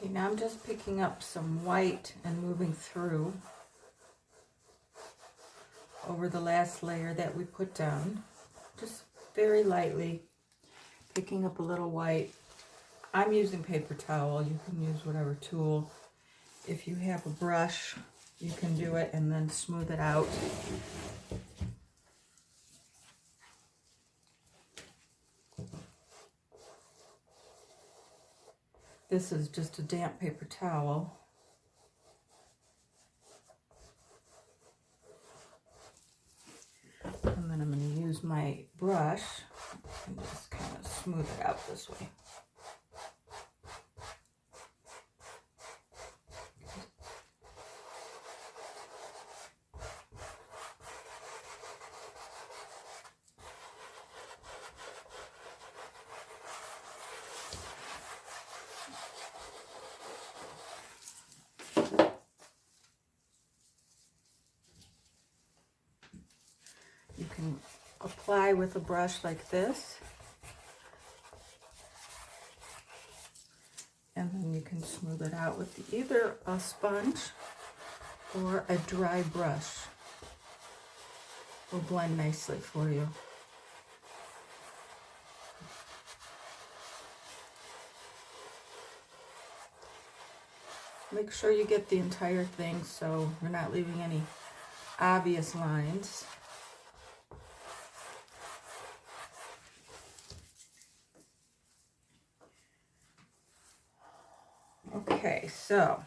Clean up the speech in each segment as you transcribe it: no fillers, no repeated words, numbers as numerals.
Okay, now I'm just picking up some white and moving through over the last layer that we put down. Just very lightly picking up a little white. I'm using paper towel. You can use whatever tool. If you have a brush, you can do it and then smooth it out. This is just a damp paper towel. And then I'm going to use my brush and just kind of smooth it out this way. You can apply with a brush like this, and then you can smooth it out with either a sponge or a dry brush. Will blend nicely for you. Make sure you get the entire thing so you're not leaving any obvious lines. Okay, so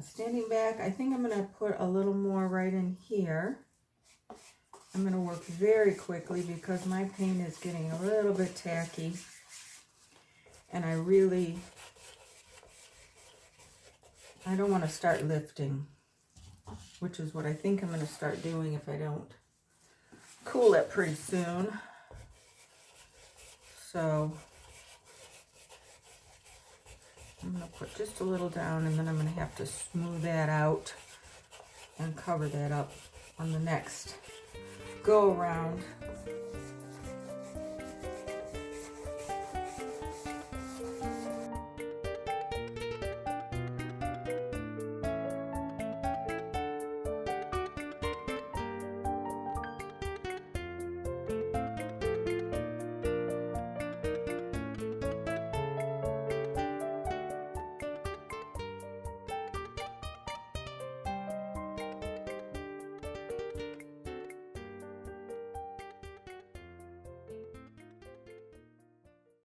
standing back, I think I'm going to put a little more right in here. I'm going to work very quickly because my paint is getting a little bit tacky, and I don't want to start lifting, which is what I think I'm going to start doing if I don't cool it pretty soon. So I'm going to put just a little down, and then I'm going to have to smooth that out and cover that up on the next go around.